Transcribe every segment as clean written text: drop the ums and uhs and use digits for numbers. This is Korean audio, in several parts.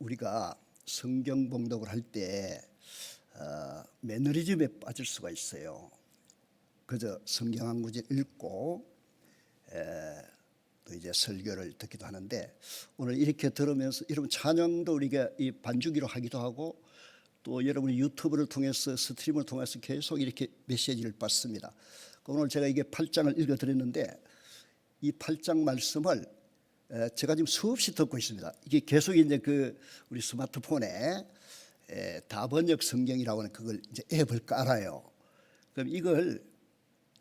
우리가 성경 봉독을 할 때 매너리즘에 빠질 수가 있어요. 그저 성경 한 구절 읽고 또 이제 설교를 듣기도 하는데, 오늘 이렇게 들으면서 여러분 찬양도 우리가 이 반주기로 하기도 하고, 또 여러분이 유튜브를 통해서 스트림을 통해서 계속 이렇게 메시지를 받습니다. 오늘 제가 이게 8장을 읽어드렸는데, 이 8장 말씀을 제가 지금 수없이 듣고 있습니다. 이게 계속 이제 우리 스마트폰에 다번역 성경이라고 하는 그걸 이제 앱을 깔아요. 그럼 이걸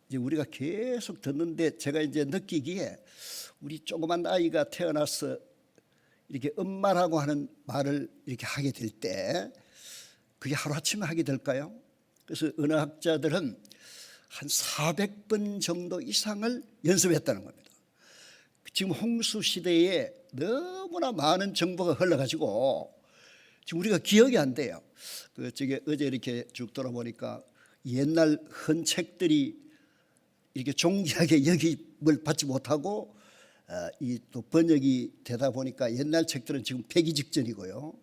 이제 우리가 계속 듣는데, 제가 이제 느끼기에 우리 조그만 아이가 태어나서 이렇게 엄마라고 하는 말을 이렇게 하게 될 때 그게 하루아침에 하게 될까요? 그래서 언어학자들은 한 400번 정도 이상을 연습했다는 겁니다. 지금 홍수 시대에 너무나 많은 정보가 흘러가지고 지금 우리가 기억이 안 돼요. 어제 이렇게 쭉 돌아보니까 옛날 헌 책들이 이렇게 존귀하게 여김을 받지 못하고 이 또 번역이 되다 보니까 옛날 책들은 지금 폐기 직전이고요.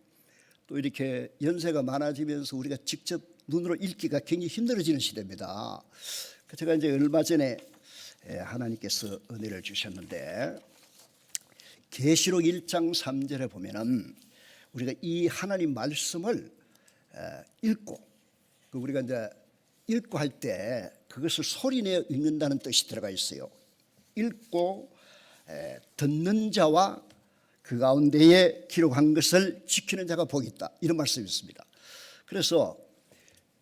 또 이렇게 연세가 많아지면서 우리가 직접 눈으로 읽기가 굉장히 힘들어지는 시대입니다. 제가 이제 얼마 전에 하나님께서 은혜를 주셨는데, 계시록 1장 3절에 보면은 우리가 이 하나님 말씀을 읽고, 우리가 이제 읽고 할 때 그것을 소리내어 읽는다는 뜻이 들어가 있어요. 읽고 듣는 자와 그 가운데에 기록한 것을 지키는 자가 복이 있다, 이런 말씀이 있습니다. 그래서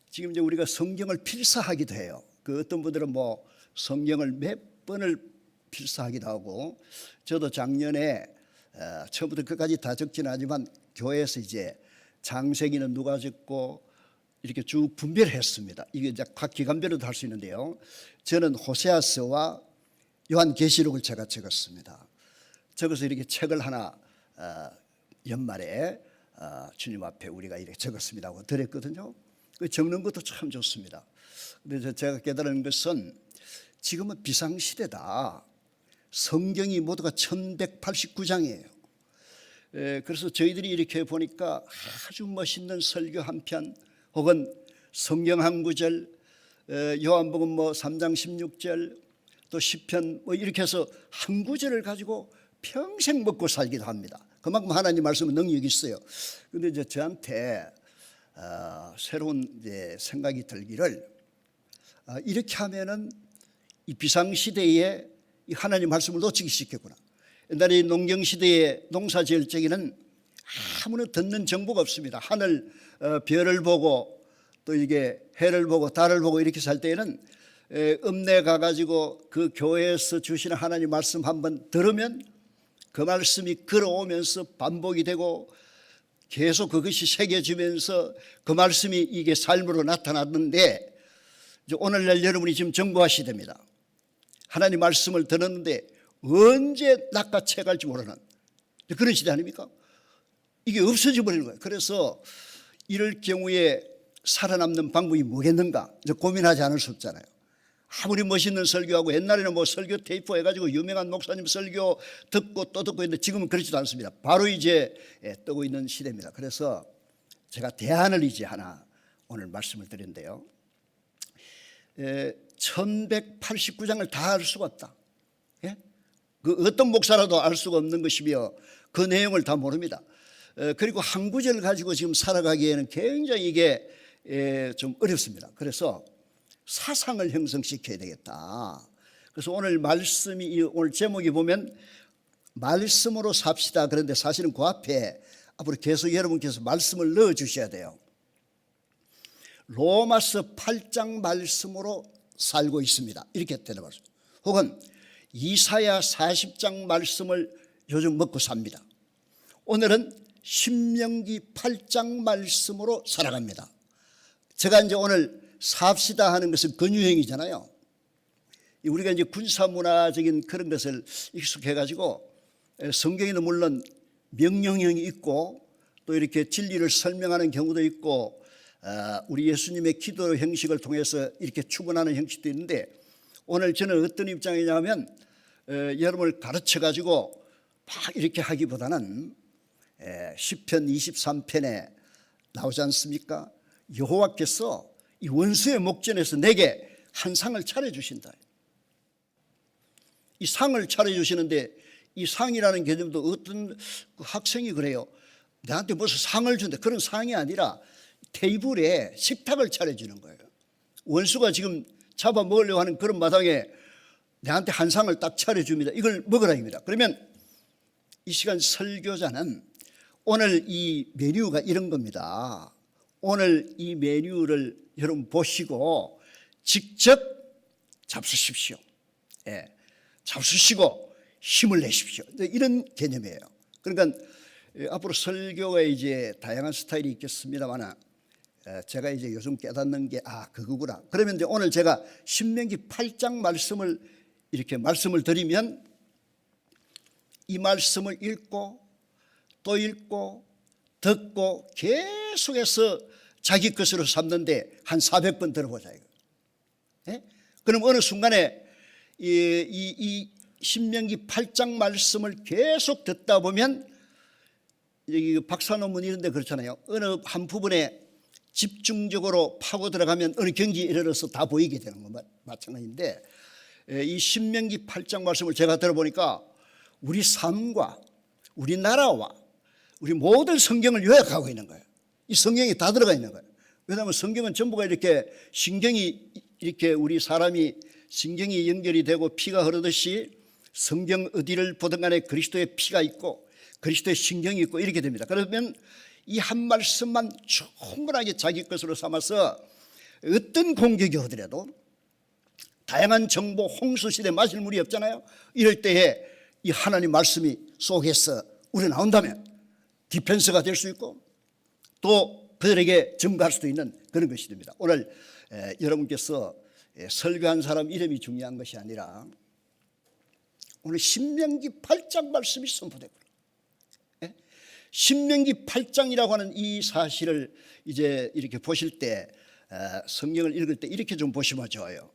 지금 이제 우리가 성경을 필사하기도 해요. 어떤 분들은 뭐 성경을 몇 번을 필사하기도 하고, 저도 작년에 처음부터 끝까지 다 적지는 하지만 교회에서 이제 장세기는 누가 적고 이렇게 쭉 분별했습니다. 이게 이제 각 기간별로도 할 수 있는데요. 저는 호세아서와 요한계시록을 제가 적었습니다. 적어서 이렇게 책을 하나 연말에 주님 앞에 우리가 이렇게 적었습니다 하고 드렸거든요. 적는 것도 참 좋습니다. 근데 제가 깨달은 것은 지금은 비상시대다. 성경이 모두가 1189장이에요. 그래서 저희들이 이렇게 보니까 아주 멋있는 설교 한 편, 혹은 성경 한 구절, 요한복음 뭐 3장 16절, 또 시편 뭐 이렇게 해서 한 구절을 가지고 평생 먹고 살기도 합니다. 그만큼 하나님 말씀은 능력이 있어요. 그런데 이제 저한테 새로운 이제 생각이 들기를, 이렇게 하면은 이 비상시대에 이 하나님 말씀을 놓치기 쉽겠구나. 옛날에 농경시대에 농사 지을 적에는 아무나 듣는 정보가 없습니다. 하늘 별을 보고 또 이게 해를 보고 달을 보고 이렇게 살 때에는 읍내 가가지고 그 교회에서 주시는 하나님 말씀 한번 들으면 그 말씀이 걸어오면서 반복이 되고 계속 그것이 새겨지면서 그 말씀이 이게 삶으로 나타났는데, 이제 오늘날 여러분이 지금 정보화 시대입니다. 하나님 말씀을 듣는데 언제 낚아채갈지 모르는 그런 시대 아닙니까? 이게 없어져 버리는 거예요. 그래서 이럴 경우에 살아남는 방법이 뭐겠는가 이제 고민하지 않을 수 없잖아요. 아무리 멋있는 설교하고, 옛날에는 뭐 설교 테이프 해가지고 유명한 목사님 설교 듣고 또 듣고 있는데 지금은 그렇지도 않습니다. 바로 이제 뜨고 있는 시대입니다. 그래서 제가 대안을 이제 하나 오늘 말씀을 드렸는데요. 1189장을 다 알 수가 없다. 예? 어떤 목사라도 알 수가 없는 것이며 그 내용을 다 모릅니다. 그리고 한 구절을 가지고 지금 살아가기에는 굉장히 이게 좀 어렵습니다. 그래서 사상을 형성시켜야 되겠다. 그래서 오늘 말씀이, 오늘 제목이 보면 말씀으로 삽시다. 그런데 사실은 그 앞에 앞으로 계속 여러분께서 말씀을 넣어 주셔야 돼요. 로마서 8장 말씀으로 살고 있습니다, 이렇게 대답하세요. 혹은 이사야 40장 말씀을 요즘 먹고 삽니다. 오늘은 신명기 8장 말씀으로 살아갑니다. 제가 이제 오늘 삽시다 하는 것은 근유형이잖아요. 우리가 이제 군사문화적인 그런 것을 익숙해가지고 성경에는 물론 명령형이 있고 또 이렇게 진리를 설명하는 경우도 있고, 우리 예수님의 기도 형식을 통해서 이렇게 추구하는 형식도 있는데, 오늘 저는 어떤 입장이냐면 여러분을 가르쳐가지고 막 이렇게 하기보다는 시편 23편에 나오지 않습니까? 여호와께서 이 원수의 목전에서 내게 한 상을 차려주신다. 이 상을 차려주시는데 이 상이라는 개념도 어떤 학생이 그래요. 나한테 무슨 상을 준다. 그런 상이 아니라 테이블에 식탁을 차려주는 거예요. 원수가 지금 잡아먹으려고 하는 그런 마당에 내한테 한 상을 딱 차려줍니다. 이걸 먹으라입니다. 그러면 이 시간 설교자는 오늘 이 메뉴가 이런 겁니다. 오늘 이 메뉴를 여러분 보시고 직접 잡수십시오. 예, 잡수시고 힘을 내십시오. 이런 개념이에요. 그러니까 앞으로 설교에 이제 다양한 스타일이 있겠습니다만 제가 이제 요즘 깨닫는 게 그거구나. 그러면 이제 오늘 제가 신명기 8장 말씀을 이렇게 말씀을 드리면 이 말씀을 읽고 또 읽고 듣고 계속해서 자기 것으로 삼는데 한 400번 들어보자 이거. 예? 그럼 어느 순간에 이 신명기 8장 말씀을 계속 듣다 보면 여기 박사 논문 이런 데 그렇잖아요. 어느 한 부분에 집중적으로 파고 들어가면 어느 경지에 이르러서 다 보이게 되는 거 마찬가지인데 이 신명기 8장 말씀을 제가 들어보니까 우리 삶과 우리 나라와 우리 모든 성경을 요약하고 있는 거예요. 이 성경이 다 들어가 있는 거예요. 왜냐하면 성경은 전부가 이렇게 신경이 이렇게 우리 사람이 신경이 연결이 되고 피가 흐르듯이 성경 어디를 보든 간에 그리스도의 피가 있고 그리스도의 신경이 있고 이렇게 됩니다. 그러면 이 한 말씀만 충분하게 자기 것으로 삼아서 어떤 공격이 오더라도 다양한 정보 홍수시대 마실 물이 없잖아요. 이럴 때에 이 하나님 말씀이 속에서 우리 나온다면 디펜스가 될 수 있고 또 그들에게 증거할 수도 있는 그런 것이 됩니다. 오늘 여러분께서 설교한 사람 이름이 중요한 것이 아니라 오늘 신명기 8장 말씀이 선포되고 신명기 8장이라고 하는 이 사실을 이제 이렇게 보실 때 성경을 읽을 때 이렇게 좀 보시면 좋아요.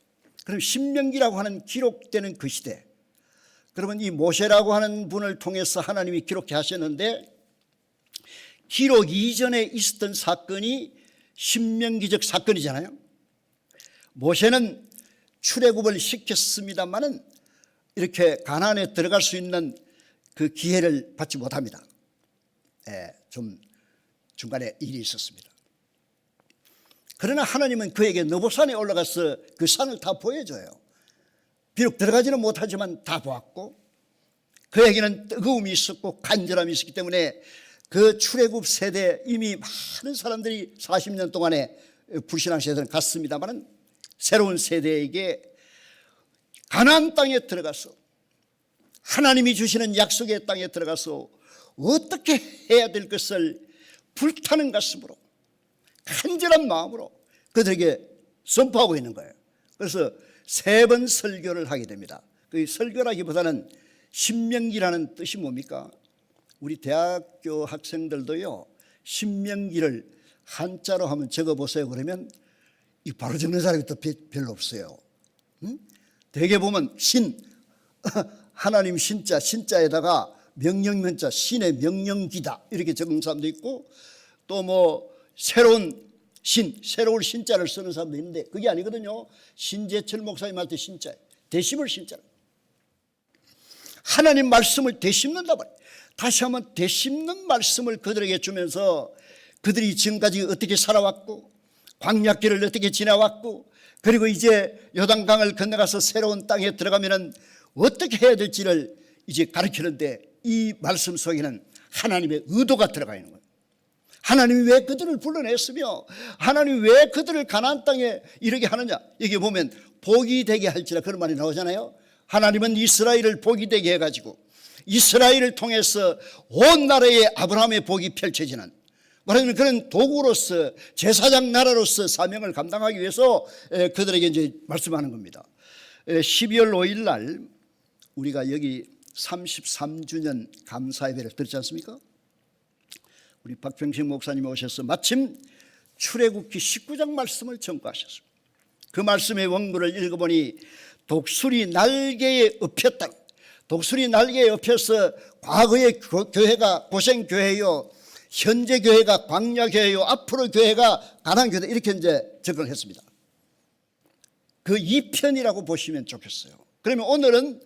그럼 신명기라고 하는 기록되는 그 시대, 그러면 이 모세라고 하는 분을 통해서 하나님이 기록해 하셨는데 기록 이전에 있었던 사건이 신명기적 사건이잖아요. 모세는 출애굽을 시켰습니다마는 이렇게 가나안에 들어갈 수 있는 그 기회를 받지 못합니다. 좀 중간에 일이 있었습니다. 그러나 하나님은 그에게 느보산에 올라가서 그 산을 다 보여줘요. 비록 들어가지는 못하지만 다 보았고 그에게는 뜨거움이 있었고 간절함이 있었기 때문에 그 출애굽 세대 이미 많은 사람들이 40년 동안에 불신앙 세대는 갔습니다만 새로운 세대에게 가나안 땅에 들어가서 하나님이 주시는 약속의 땅에 들어가서 어떻게 해야 될 것을 불타는 가슴으로 간절한 마음으로 그들에게 선포하고 있는 거예요. 그래서 3번 설교를 하게 됩니다. 그 설교라기보다는 신명기라는 뜻이 뭡니까? 우리 대학교 학생들도요 신명기를 한자로 한번 적어보세요. 그러면 이 바로 적는 사람이 또 별로 없어요. 대개 보면 신 하나님 신자에다가 명령면자 신의 명령기다 이렇게 적은 사람도 있고 또 뭐 새로운 신자를 쓰는 사람도 있는데 그게 아니거든요. 신재철 목사님한테 신자 되심을 신자로 하나님 말씀을 되심는다 말이에요. 다시 한번 되심는 말씀을 그들에게 주면서 그들이 지금까지 어떻게 살아왔고 광야길을 어떻게 지나왔고 그리고 이제 요단강을 건너가서 새로운 땅에 들어가면은 어떻게 해야 될지를 이제 가르치는데 이 말씀 속에는 하나님의 의도가 들어가 있는 거예요. 하나님이 왜 그들을 불러냈으며 하나님이 왜 그들을 가나안 땅에 이르게 하느냐. 여기 보면 복이 되게 할지라 그런 말이 나오잖아요. 하나님은 이스라엘을 복이 되게 해가지고 이스라엘을 통해서 온 나라에 아브라함의 복이 펼쳐지는 말하자면 그런 도구로서 제사장 나라로서 사명을 감당하기 위해서 그들에게 이제 말씀하는 겁니다. 12월 5일 날 우리가 여기 33주년 감사예배를 드렸지 않습니까? 우리 박병식 목사님이 오셔서 마침 출애굽기 19장 말씀을 전거하셨습니다. 그 말씀의 원고를 읽어보니 독수리 날개에 엎였다. 독수리 날개에 엎여서 과거의 교회가 고생교회요 현재 교회가 광야교회요, 앞으로 교회가 가난교회다, 이렇게 이제 접근했습니다. 그 2편이라고 보시면 좋겠어요. 그러면 오늘은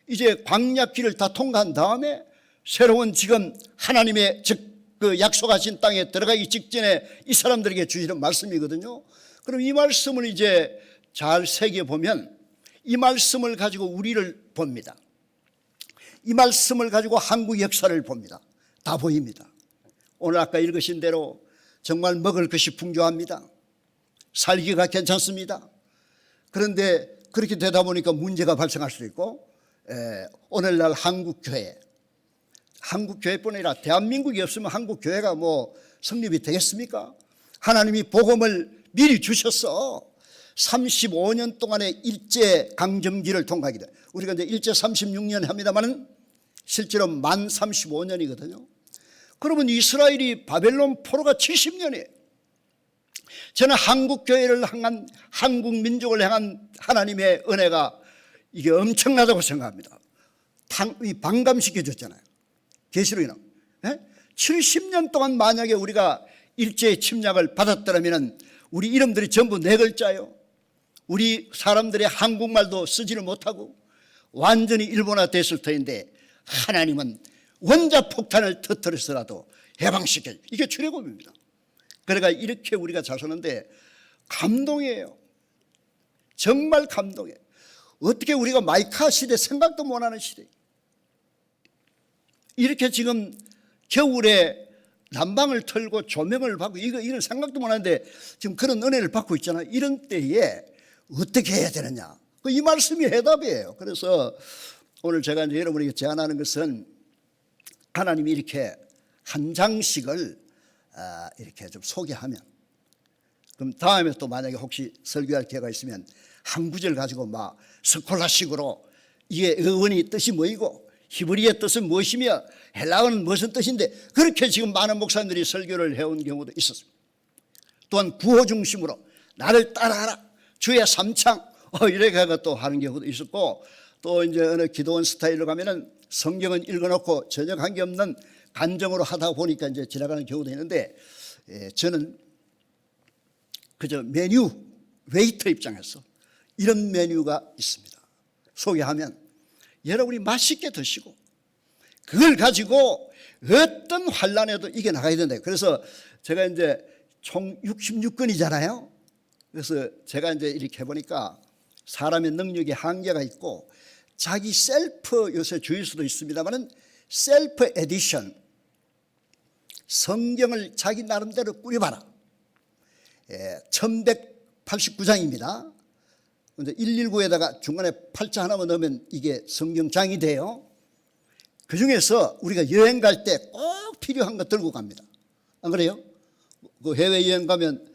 이제 광야길을 다 통과한 다음에 새로운 지금 하나님의 그 약속하신 땅에 들어가기 직전에 이 사람들에게 주시는 말씀이거든요. 그럼 이 말씀을 이제 잘 새겨보면 이 말씀을 가지고 우리를 봅니다. 이 말씀을 가지고 한국 역사를 봅니다. 다 보입니다. 오늘 아까 읽으신 대로 정말 먹을 것이 풍족합니다. 살기가 괜찮습니다. 그런데 그렇게 되다 보니까 문제가 발생할 수도 있고, 오늘날 한국교회뿐 아니라 대한민국이 없으면 한국교회가 뭐 성립이 되겠습니까? 하나님이 복음을 미리 주셨어. 35년 동안의 일제강점기를 통과하게 돼. 우리가 이제 일제 36년 합니다만은 실제로 만 35년이거든요. 그러면 이스라엘이 바벨론 포로가 70년이에요. 저는 한국교회를 향한, 한국민족을 향한 하나님의 은혜가 이게 엄청나다고 생각합니다. 반감시켜 줬잖아요. 계시록이나 70년 동안 만약에 우리가 일제의 침략을 받았더라면 우리 이름들이 전부 네 글자요. 우리 사람들의 한국말도 쓰지를 못하고 완전히 일본화 됐을 터인데 하나님은 원자폭탄을 터뜨려서라도 해방시켜. 이게 출애굽입니다. 그러니까 이렇게 우리가 잘 사는데 감동이에요. 정말 감동이에요. 어떻게 우리가 마이카 시대 생각도 못하는 시대, 이렇게 지금 겨울에 난방을 틀고 조명을 받고 이런 생각도 못하는데 지금 그런 은혜를 받고 있잖아요. 이런 때에 어떻게 해야 되느냐, 이 말씀이 해답이에요. 그래서 오늘 제가 이제 여러분에게 제안하는 것은 하나님이 이렇게 한 장씩을 이렇게 좀 소개하면, 그럼 다음에 또 만약에 혹시 설교할 기회가 있으면 한 구절 가지고 막 스콜라식으로 이게 의원이 뜻이 뭐이고 히브리의 뜻은 무엇이며 헬라어는 무슨 뜻인데, 그렇게 지금 많은 목사님들이 설교를 해온 경우도 있었습니다. 또한 구호 중심으로 나를 따라하라, 주의 삼창 이렇게 또 하는 경우도 있었고, 또 이제 어느 기도원 스타일로 가면은 성경은 읽어놓고 전혀 관계없는 간정으로 하다 보니까 이제 지나가는 경우도 있는데, 저는 그저 메뉴 웨이터 입장에서 이런 메뉴가 있습니다. 소개하면 여러분이 맛있게 드시고 그걸 가지고 어떤 환란에도 이겨나가야 된다. 그래서 제가 이제 총 66권이잖아요. 그래서 제가 이제 이렇게 해보니까 사람의 능력에 한계가 있고 자기 셀프, 요새 주일 수도 있습니다만은 셀프 에디션, 성경을 자기 나름대로 꾸려봐라. 1189장입니다. 근데 119에다가 중간에 팔자 하나만 넣으면 이게 성경장이 돼요. 그 중에서 우리가 여행 갈 때 꼭 필요한 거 들고 갑니다. 안 그래요? 그 해외여행 가면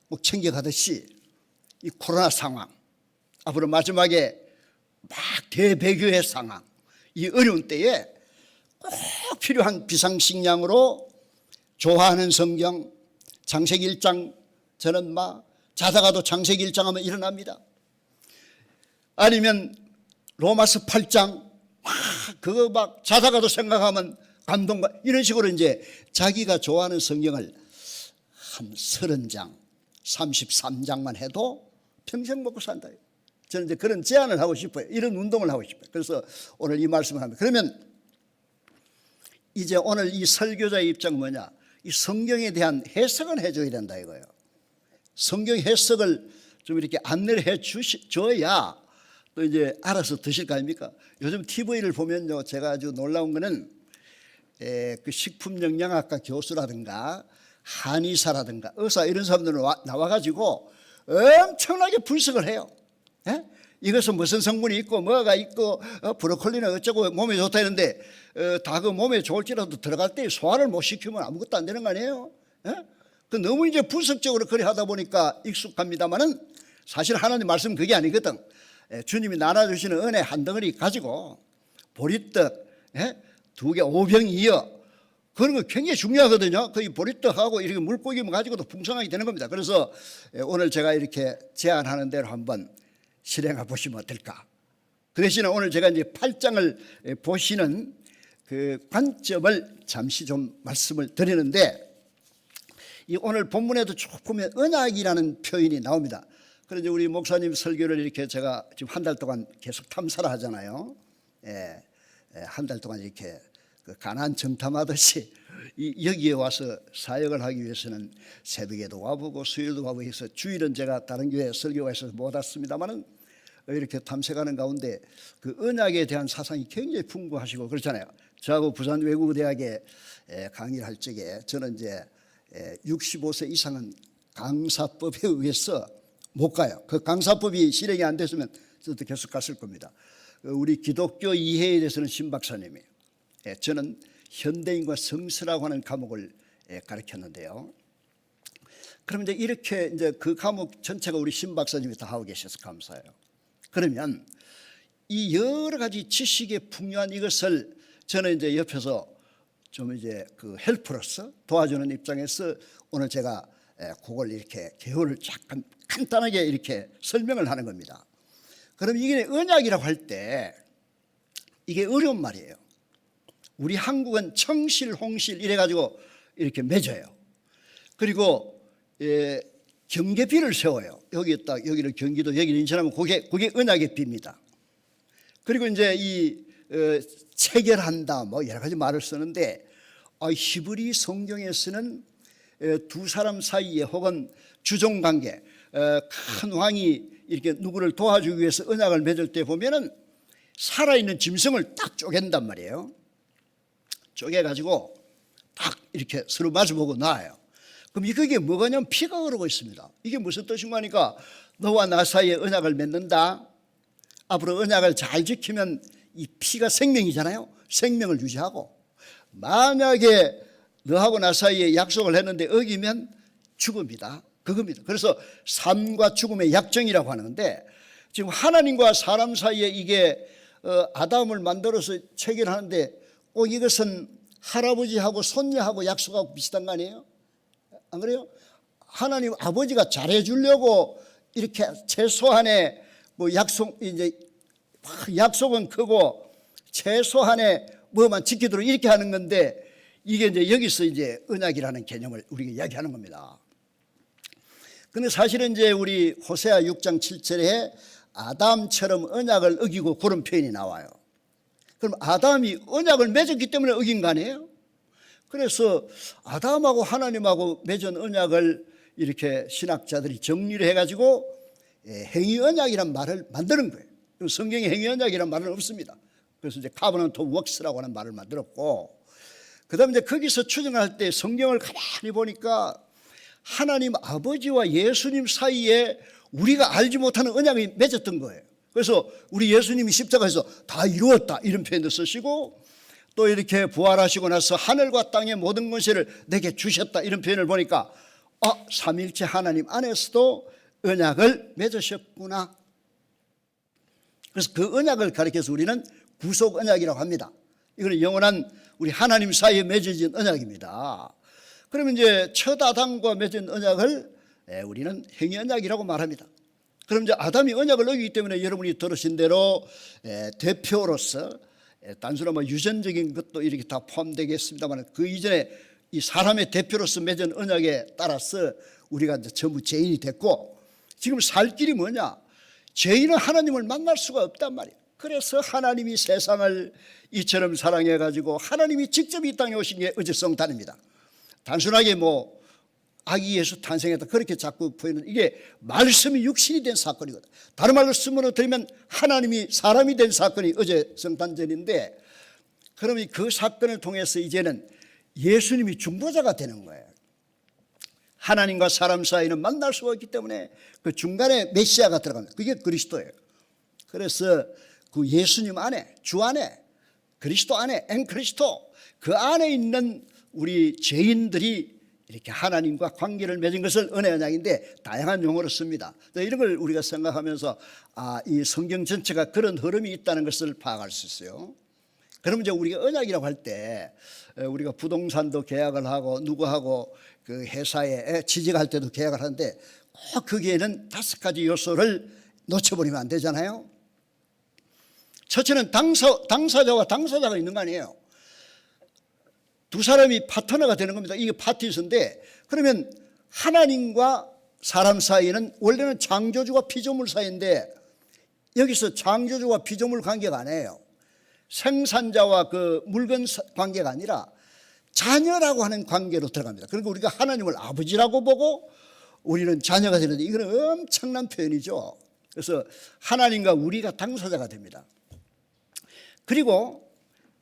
뭐 챙겨가듯이 이 코로나 상황, 앞으로 마지막에 막 대배교의 상황, 이 어려운 때에 꼭 필요한 비상식량으로 좋아하는 성경, 창세기 1장, 저는 막 자다가도 창세기 1장 하면 일어납니다. 아니면 로마서 8장 그거 막 자다가도 생각하면 감동과, 이런 식으로 이제 자기가 좋아하는 성경을 한 30장, 33장만 해도 평생 먹고 산다. 저는 이제 그런 제안을 하고 싶어요. 이런 운동을 하고 싶어요. 그래서 오늘 이 말씀을 합니다. 그러면 이제 오늘 이 설교자의 입장은 뭐냐? 이 성경에 대한 해석은 해줘야 된다 이거예요. 성경 해석을 좀 이렇게 안내를 해줘야 또 이제 알아서 드실 거 아닙니까? 요즘 TV를 보면요, 제가 아주 놀라운 거는 그 식품영양학과 교수라든가 한의사라든가 의사 이런 사람들은 나와가지고 엄청나게 분석을 해요. 이것은 무슨 성분이 있고 뭐가 있고 브로콜리는 어쩌고 몸에 좋다 했는데 다 그 몸에 좋을지라도 들어갈 때 소화를 못 시키면 아무것도 안 되는 거 아니에요? 그 너무 이제 분석적으로 그래 하다 보니까 익숙합니다만은 사실 하나님 말씀 그게 아니거든. 주님이 나눠주시는 은혜 한 덩어리 가지고 보리떡 2개 5병이요, 그런 거 굉장히 중요하거든요. 그 보리떡하고 이렇게 물고기만 가지고도 풍성하게 되는 겁니다. 그래서 오늘 제가 이렇게 제안하는 대로 한번 실행해 보시면 어떨까. 그 대신에 오늘 제가 이제 8장을 보시는 그 관점을 잠시 좀 말씀을 드리는데, 이 오늘 본문에도 쭉 보면 언약이라는 표현이 나옵니다. 그런데 우리 목사님 설교를 이렇게 제가 지금 한 달 동안 계속 탐사를 하잖아요. 한 달 동안 이렇게 그 가나안 정탐하듯이 여기에 와서 사역을 하기 위해서는 새벽에도 와보고 수요일도 와보고 해서, 주일은 제가 다른 교회 설교가 있어서 못 왔습니다만은 이렇게 탐색하는 가운데 그 언약에 대한 사상이 굉장히 풍부하시고 그렇잖아요. 저하고 부산 외국어대학에 강의를 할 적에 저는 이제 65세 이상은 강사법에 의해서 못 가요. 그 강사법이 실행이 안 됐으면 저도 계속 갔을 겁니다. 우리 기독교 이해에 대해서는 신 박사님이에요. 저는 현대인과 성서라고 하는 과목을 가르쳤는데요. 그럼 이제 이렇게 이제 그 과목 전체가 우리 신 박사님이 다 하고 계셔서 감사해요. 그러면 이 여러 가지 지식의 풍요한 이것을 저는 이제 옆에서 좀 이제 그 헬퍼로서 도와주는 입장에서 오늘 제가 그걸 이렇게 개요를 약간 간단하게 이렇게 설명을 하는 겁니다. 그럼 이게 언약이라고 할 때 이게 어려운 말이에요. 우리 한국은 청실, 홍실 이래가지고 이렇게 맺어요. 그리고 경계비를 세워요. 여기 딱 여기를 경기도, 여기를 인천하면 그게 언약의 비입니다. 그리고 이제 이 체결한다 뭐 여러 가지 말을 쓰는데, 히브리 성경에서는 두 사람 사이에 혹은 주종관계, 큰 왕이 이렇게 누구를 도와주기 위해서 언약을 맺을 때 보면은 살아있는 짐승을 딱 쪼갠단 말이에요. 쪼개가지고 딱 이렇게 서로 마주보고 놔요. 그럼 그게 뭐가냐면 피가 흐르고 있습니다. 이게 무슨 뜻인가 하니까, 너와 나 사이에 언약을 맺는다. 앞으로 언약을 잘 지키면 이 피가 생명이잖아요. 생명을 유지하고, 만약에 너하고 나 사이에 약속을 했는데 어기면 죽음이다. 그겁니다. 그래서 삶과 죽음의 약정이라고 하는데, 지금 하나님과 사람 사이에 이게 아담을 만들어서 체결하는데 꼭 이것은 할아버지하고 손녀하고 약속하고 비슷한 거 아니에요? 안 그래요? 하나님 아버지가 잘해주려고 이렇게 최소한의 뭐 약속은 크고 최소한의 뭐만 지키도록 이렇게 하는 건데, 이게 이제 여기서 이제 언약이라는 개념을 우리가 이야기하는 겁니다. 근데 사실은 이제 우리 호세아 6장 7절에 아담처럼 언약을 어기고 그런 표현이 나와요. 그럼 아담이 언약을 맺었기 때문에 어긴 거 아니에요? 그래서 아담하고 하나님하고 맺은 언약을 이렇게 신학자들이 정리를 해가지고 행위 언약이란 말을 만드는 거예요. 성경에 행위 언약이란 말은 없습니다. 그래서 이제 covenant of works라고 하는 말을 만들었고, 그 다음에 이제 거기서 추정할 때 성경을 가만히 보니까 하나님 아버지와 예수님 사이에 우리가 알지 못하는 언약이 맺었던 거예요. 그래서 우리 예수님이 십자가에서 다 이루었다 이런 표현도 쓰시고, 또 이렇게 부활하시고 나서 하늘과 땅의 모든 권세를 내게 주셨다 이런 표현을 보니까 삼위일체 하나님 안에서도 언약을 맺으셨구나. 그래서 그 언약을 가리켜서 우리는 구속 언약이라고 합니다. 이거는 영원한 우리 하나님 사이에 맺어진 언약입니다. 그러면 이제 첫 아담과 맺은 언약을 우리는 행위 언약이라고 말합니다. 그럼 이제 아담이 언약을 어기기 때문에 여러분이 들으신 대로 대표로서 단순한 뭐 유전적인 것도 이렇게 다 포함되겠습니다만, 그 이전에 이 사람의 대표로서 맺은 언약에 따라서 우리가 이제 전부 죄인이 됐고, 지금 살 길이 뭐냐? 죄인은 하나님을 만날 수가 없단 말이에요. 그래서 하나님이 세상을 이처럼 사랑해가지고 하나님이 직접 이 땅에 오신 게 어제 성탄입니다. 단순하게 뭐 아기 예수 탄생했다 그렇게 자꾸 보이는, 이게 말씀이 육신이 된 사건이거든. 다른 말로 쓰면 드리면 하나님이 사람이 된 사건이 어제 성탄절인데, 그러면 그 사건을 통해서 이제는 예수님이 중보자가 되는 거예요. 하나님과 사람 사이는 만날 수가 없기 때문에 그 중간에 메시아가 들어갑니다. 그게 그리스도예요. 그래서 그 예수님 안에, 주 안에, 그리스도 안에, 엔 그리스도, 그 안에 있는 우리 죄인들이 이렇게 하나님과 관계를 맺은 것을 은혜 언약인데 다양한 용어로 씁니다. 이런 걸 우리가 생각하면서 이 성경 전체가 그런 흐름이 있다는 것을 파악할 수 있어요. 그러면 이제 우리가 언약이라고 할 때 우리가 부동산도 계약을 하고 누구하고 그 회사에 취직할 때도 계약을 하는데 꼭 거기에는 5가지 요소를 놓쳐버리면 안 되잖아요. 첫째는 당사자와 당사자가 있는 거 아니에요. 두 사람이 파트너가 되는 겁니다. 이게 파티션인데, 그러면 하나님과 사람 사이는 원래는 창조주와 피조물 사이인데 여기서 창조주와 피조물 관계가 아니에요. 생산자와 그 물건 관계가 아니라 자녀라고 하는 관계로 들어갑니다. 그러니까 우리가 하나님을 아버지라고 보고 우리는 자녀가 되는데 이거는 엄청난 표현이죠. 그래서 하나님과 우리가 당사자가 됩니다. 그리고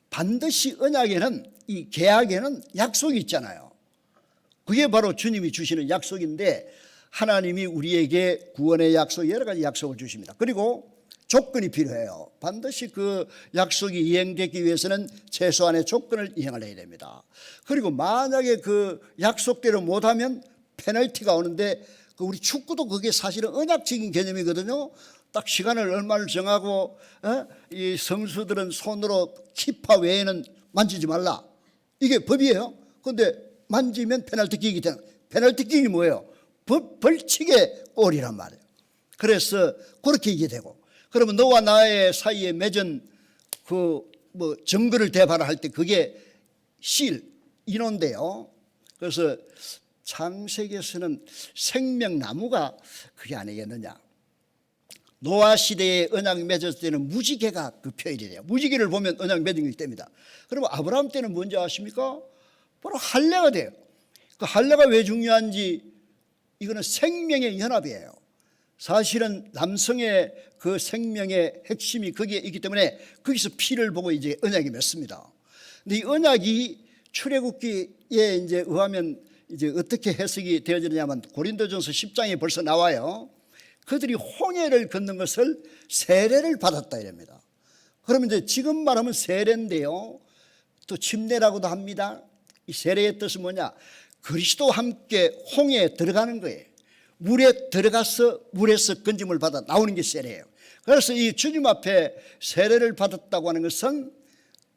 반드시 언약에는, 이 계약에는 약속이 있잖아요. 그게 바로 주님이 주시는 약속인데 하나님이 우리에게 구원의 약속, 여러 가지 약속을 주십니다. 그리고 조건이 필요해요. 반드시 그 약속이 이행되기 위해서는 최소한의 조건을 이행을 해야 됩니다. 그리고 만약에 그 약속대로 못하면 페널티가 오는데, 우리 축구도 그게 사실은 언약적인 개념이거든요. 딱 시간을 얼마를 정하고 이 선수들은 손으로 키파 외에는 만지지 말라, 이게 법이에요. 그런데 만지면 페널티킥이 되는, 페널티킥이 뭐예요? 벌칙의 골이란 말이에요. 그래서 그렇게 이해되고, 그러면 너와 나의 사이에 맺은 그 증거를 대발할 때 그게 인원인데요. 그래서 창세기에서는 생명나무가 그게 아니겠느냐. 노아 시대에 언약 맺었을 때는 무지개가 그 표현이 돼요. 무지개를 보면 언약 맺은 게 됩니다. 그러면 아브라함 때는 뭔지 아십니까? 바로 할례가 돼요. 그 할례가 왜 중요한지, 이거는 생명의 연합이에요. 사실은 남성의 그 생명의 핵심이 거기에 있기 때문에 거기서 피를 보고 이제 언약이 맺습니다. 근데 이 언약이 출애굽기에 이제 의하면 이제 어떻게 해석이 되어지느냐면 고린도전서 10장에 벌써 나와요. 그들이 홍해를 건넌 것을 세례를 받았다 이랍니다. 그러면 이제 지금 말하면 세례인데요, 또 침례라고도 합니다. 이 세례의 뜻은 뭐냐? 그리스도와 함께 홍해에 들어가는 거예요. 물에 들어가서 물에서 건짐을 받아 나오는 게 세례예요. 그래서 이 주님 앞에 세례를 받았다고 하는 것은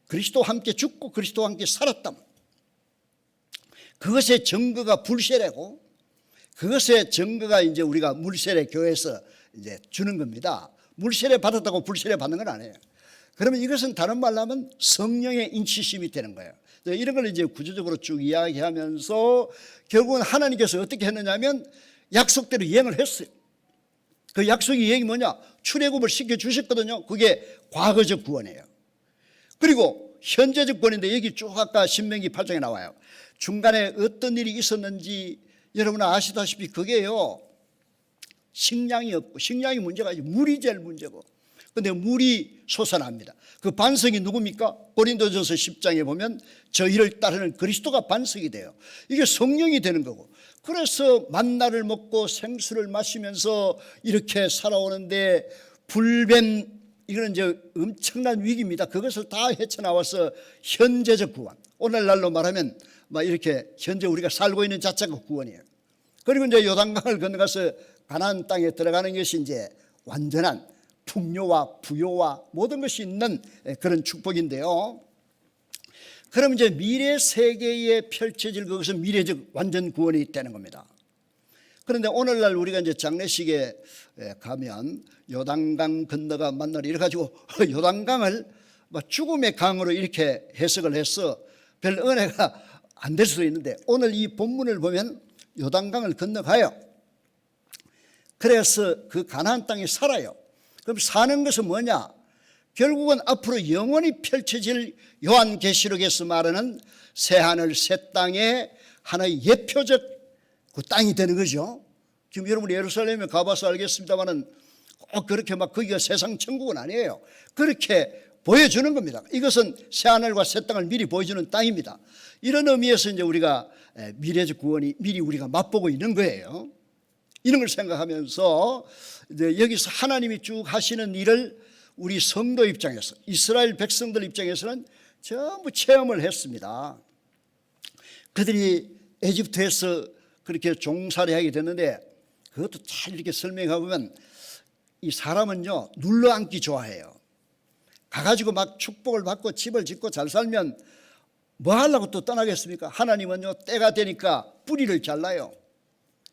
그리스도와 함께 죽고 그리스도와 함께 살았다, 그것의 증거가 불세례고, 그것의 증거가 이제 우리가 물세례 교회에서 이제 주는 겁니다. 물세례 받았다고 불세례 받는 건 아니에요. 그러면 이것은 다른 말로 하면 성령의 인치심이 되는 거예요. 이런 걸 이제 구조적으로 쭉 이야기하면서 결국은 하나님께서 어떻게 했느냐면 약속대로 이행을 했어요. 그 약속의 이행이 뭐냐? 출애굽을 시켜주셨거든요. 그게 과거적 구원이에요. 그리고 현재적 구원인데 여기 쭉 아까 신명기 8장에 나와요. 중간에 어떤 일이 있었는지 여러분 아시다시피 그게요, 식량이 없고, 식량이 문제가 아니고 물이 제일 문제고, 근데 물이 솟아납니다. 그 반석이 누굽니까? 고린도전서 10장에 보면 저희를 따르는 그리스도가 반석이 돼요. 이게 성령이 되는 거고, 그래서 만나를 먹고 생수를 마시면서 이렇게 살아오는데 불뱀, 이거는 이제 엄청난 위기입니다. 그것을 다 헤쳐나와서 현재적 구원, 오늘날로 말하면 막 이렇게 현재 우리가 살고 있는 자체가 구원이에요. 그리고 이제 요단강을 건너가서 가나안 땅에 들어가는 것이 이제 완전한 풍요와 부요와 모든 것이 있는 그런 축복인데요. 그럼 이제 미래 세계에 펼쳐질 그것은 미래적 완전 구원이 있다는 겁니다. 그런데 오늘날 우리가 이제 장례식에 가면 요단강 건너가 만나러 이래 가지고 요단강을 죽음의 강으로 이렇게 해석을 해서 별 은혜가 안 될 수도 있는데, 오늘 이 본문을 보면 요단강을 건너가요. 그래서 그 가나안 땅에 살아요. 그럼 사는 것은 뭐냐? 결국은 앞으로 영원히 펼쳐질 요한계시록에서 말하는 새하늘 새 땅의 하나의 예표적 그 땅이 되는 거죠. 지금 여러분 예루살렘에 가봐서 알겠습니다만은 꼭 그렇게 막 거기가 세상 천국은 아니에요. 그렇게 보여주는 겁니다. 이것은 새하늘과 새 땅을 미리 보여주는 땅입니다. 이런 의미에서 이제 우리가 미래적 구원이 미리 우리가 맛보고 있는 거예요. 이런 걸 생각하면서 이제 여기서 하나님이 쭉 하시는 일을 우리 성도 입장에서, 이스라엘 백성들 입장에서는 전부 체험을 했습니다. 그들이 에집트에서 그렇게 종살이 하게 됐는데, 그것도 잘 이렇게 설명해 보면 이 사람은요 눌러앉기 좋아해요. 가가지고 막 축복을 받고 집을 짓고 잘 살면 뭐 하려고 또 떠나겠습니까? 하나님은요 때가 되니까 뿌리를 잘라요.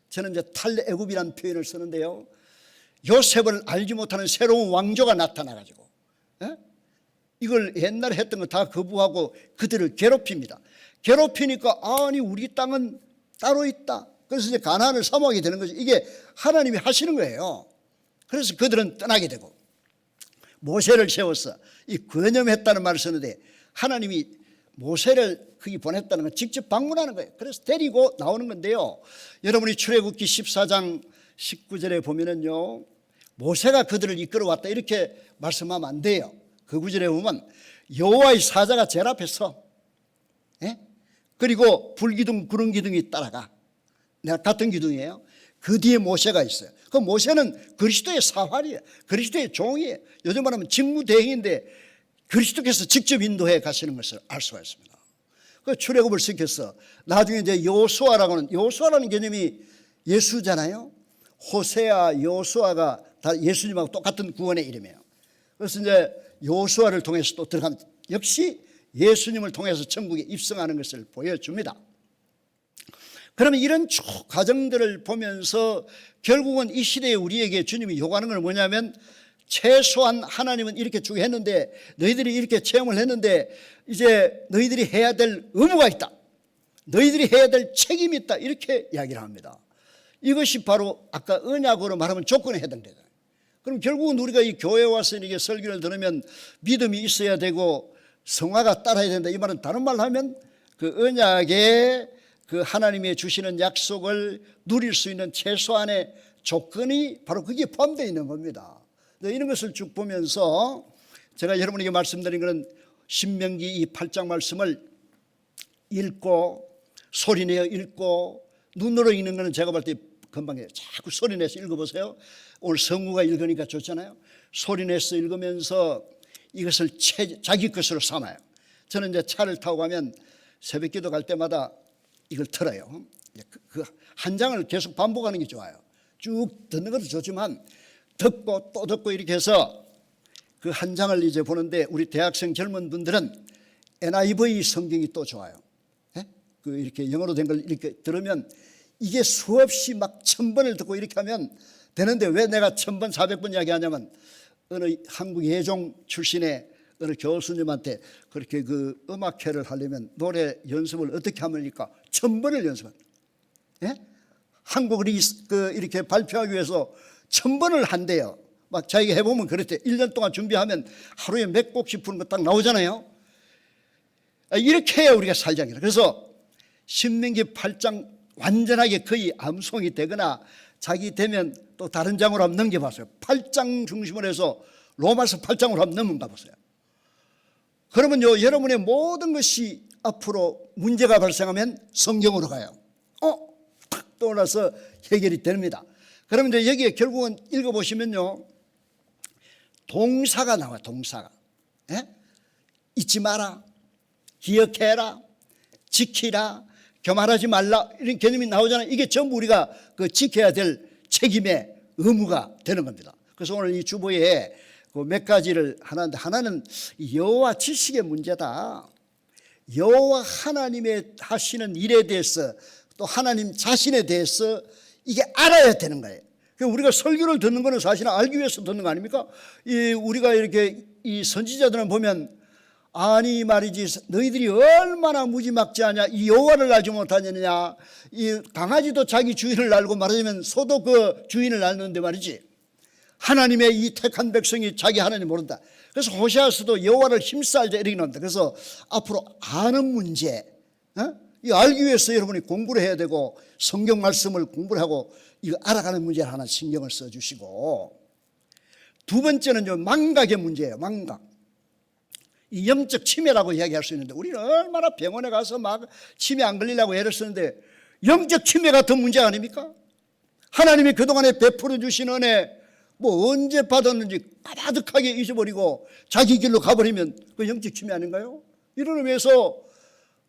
저는 이제 탈애굽이라는 표현을 쓰는데요, 요셉을 알지 못하는 새로운 왕조가 나타나가지고 이걸 옛날에 했던 거 다 거부하고 그들을 괴롭힙니다. 괴롭히니까 아니 우리 땅은 따로 있다. 그래서 이제 가나안을 사모하게 되는 거죠. 이게 하나님이 하시는 거예요. 그래서 그들은 떠나게 되고 모세를 세워서 이 근염했다는 말을 쓰는데 하나님이 모세를 거기 보냈다는 건 직접 방문하는 거예요. 그래서 데리고 나오는 건데요. 여러분이 출애굽기 14장 19절에 보면은요, 모세가 그들을 이끌어왔다 이렇게 말씀하면 안 돼요. 그 구절에 보면 여호와의 사자가 제일 앞에 서, 예? 그리고 불기둥 구름 기둥이 따라가. 내가 같은 기둥이에요. 그 뒤에 모세가 있어요. 그 모세는 그리스도의 사활이에요. 그리스도의 종이에요. 요즘 말하면 직무대행인데 그리스도께서 직접 인도해 가시는 것을 알 수가 있습니다. 그 출애굽을 시켜서 나중에 이제 여호수아라는 개념이 예수잖아요. 호세아, 여호수아가 다 예수님하고 똑같은 구원의 이름이에요. 그래서 이제 여호수아를 통해서 또 들어가면 역시 예수님을 통해서 천국에 입성하는 것을 보여줍니다. 그러면 이런 쭉 과정들을 보면서 결국은 이 시대에 우리에게 주님이 요구하는 건 뭐냐면 최소한 하나님은 이렇게 쭉 했는데 너희들이 이렇게 체험을 했는데 이제 너희들이 해야 될 의무가 있다. 너희들이 해야 될 책임이 있다. 이렇게 이야기를 합니다. 이것이 바로 아까 언약으로 말하면 조건에 해당되잖아요. 그럼 결국은 우리가 이 교회에 와서 이게 설교를 들으면 믿음이 있어야 되고 성화가 따라야 된다. 이 말은 다른 말로 하면 그 언약에 그 하나님이 주시는 약속을 누릴 수 있는 최소한의 조건이 바로 거기에 포함되어 있는 겁니다. 이런 것을 쭉 보면서 제가 여러분에게 말씀드린 것은 신명기 이 8장 말씀을 읽고 소리내어 읽고 눈으로 읽는 것은 제가 볼 때 금방 해요. 자꾸 소리내서 읽어보세요. 오늘 성우가 읽으니까 좋잖아요. 소리내서 읽으면서 이것을 자기 것으로 삼아요. 저는 이제 차를 타고 가면 새벽기도 갈 때마다 이걸 틀어요. 그 한 장을 계속 반복하는 게 좋아요. 쭉 듣는 것도 좋지만 듣고 또 듣고 이렇게 해서 그 한 장을 이제 보는데 우리 대학생 젊은 분들은 NIV 성경이 또 좋아요. 예? 그 이렇게 영어로 된 걸 이렇게 들으면 이게 수없이 막 1000번을 듣고 이렇게 하면 되는데 왜 내가 1000번 400번 이야기하냐면 어느 한국 예종 출신의 어느 교수님한테 그렇게 그 음악회를 하려면 노래 연습을 어떻게 하면니까 1000번을 연습한다. 예? 한국을 이렇게 발표하기 위해서 1000번을 한대요. 막 자기가 해보면 그랬대. 1년 동안 준비하면 하루에 몇 곡씩 부르는 거 딱 나오잖아요. 이렇게 해야 우리가 살자는 거예요. 그래서 신명기 8장 완전하게 거의 암송이 되거나 자기 되면 또 다른 장으로 한번 넘겨봤어요. 8장 중심으로 해서 로마서 8장으로 한번 넘어가 보세요. 그러면요, 여러분의 모든 것이 앞으로 문제가 발생하면 성경으로 가요. 탁 떠올라서 해결이 됩니다. 그러면 이제 여기에 결국은 읽어보시면요, 동사가 나와요. 동사가. 예? 잊지 마라, 기억해라, 지키라, 교만하지 말라 이런 개념이 나오잖아요. 이게 전부 우리가 그 지켜야 될 책임의 의무가 되는 겁니다. 그래서 오늘 이 주보에 그 몇 가지를 하나는 여호와 지식의 문제다. 여호와 하나님의 하시는 일에 대해서 또 하나님 자신에 대해서 이게 알아야 되는 거예요. 우리가 설교를 듣는 거는 사실은 알기 위해서 듣는 거 아닙니까? 우리가 이렇게 이 선지자들은 보면 아니 말이지 너희들이 얼마나 무지막지하냐, 이 여호와를 알지 못하느냐, 이 강아지도 자기 주인을 알고 말하자면 소도 그 주인을 알는데 말이지 하나님의 이 택한 백성이 자기 하나님 모른다. 그래서 호세아서도 여호와를 힘써 알자 이렇게 나옵니다. 그래서 앞으로 아는 문제, 이 알기 위해서 여러분이 공부를 해야 되고 성경 말씀을 공부를 하고 이거 알아가는 문제를 하나 신경을 써주시고, 두 번째는요, 망각의 문제예요. 망각. 이 영적 치매라고 이야기할 수 있는데 우리는 얼마나 병원에 가서 막 치매 안 걸리려고 애를 쓰는데 영적 치매가 더 문제 아닙니까? 하나님이 그동안에 베풀어 주신 은혜 뭐 언제 받았는지 까마득하게 잊어버리고 자기 길로 가버리면 그 영적 치매 아닌가요? 이런 의미에서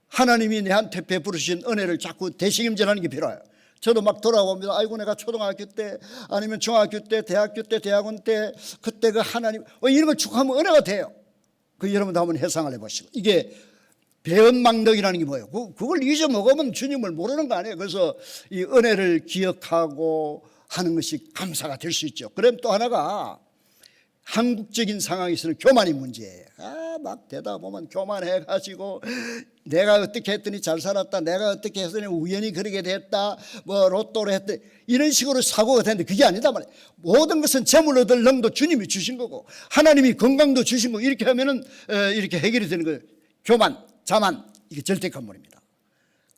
하나님이 내한테 베풀으신 은혜를 자꾸 되새김질하는 게 필요해요. 저도 막 돌아봅니다. 아이고 내가 초등학교 때 아니면 중학교 때 대학교 때 대학원 때 그때 그 하나님 이런 걸 쭉 하면 은혜가 돼요. 그 여러분도 한번 해상을 해보시고, 이게 배은망덕이라는 게 뭐예요? 그걸 잊어먹으면 주님을 모르는 거 아니에요. 그래서 이 은혜를 기억하고 하는 것이 감사가 될 수 있죠. 그럼 또 하나가 한국적인 상황에서는 교만이 문제예요. 막 되다 보면 교만해가지고 내가 어떻게 했더니 잘 살았다, 내가 어떻게 했더니 우연히 그러게 됐다, 뭐 로또로 했더니 이런 식으로 사고가 되는데 그게 아니다 말이에요. 모든 것은 재물 얻을 능도 주님이 주신 거고 하나님이 건강도 주신 거고 이렇게 하면은 이렇게 해결이 되는 거예요. 교만, 자만, 이게 절대감문입니다.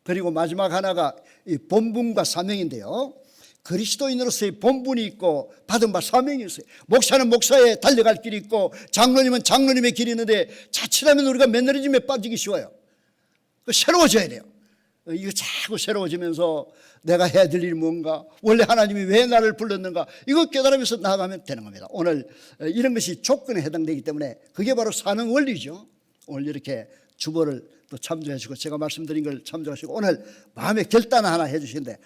그리고 마지막 하나가 이 본분과 사명인데요. 그리스도인으로서의 본분이 있고 받은 바 사명이 있어요. 목사는 목사에 달려갈 길이 있고 장로님은 장로님의 길이 있는데 자칫하면 우리가 매너리즘에 빠지기 쉬워요. 새로워져야 돼요. 이거 자꾸 새로워지면서 내가 해야 될 일이 뭔가, 원래 하나님이 왜 나를 불렀는가, 이거 깨달으면서 나아가면 되는 겁니다. 오늘 이런 것이 조건에 해당되기 때문에 그게 바로 사는 원리죠. 오늘 이렇게 주보를 또 참조해 주시고 제가 말씀드린 걸 참조하시고 오늘 마음의 결단 하나 해 주시는데,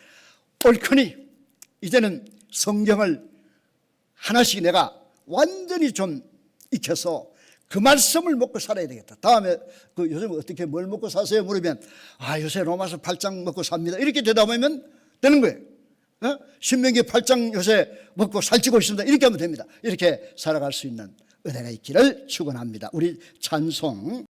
옳거니 이제는 성경을 하나씩 내가 완전히 좀 익혀서 그 말씀을 먹고 살아야 되겠다. 다음에 요즘 어떻게 뭘 먹고 사세요? 물으면 요새 로마서 8장 먹고 삽니다. 이렇게 대답하면 되는 거예요. 신명기 8장 요새 먹고 살찌고 있습니다. 이렇게 하면 됩니다. 이렇게 살아갈 수 있는 은혜가 있기를 축원합니다. 우리 찬송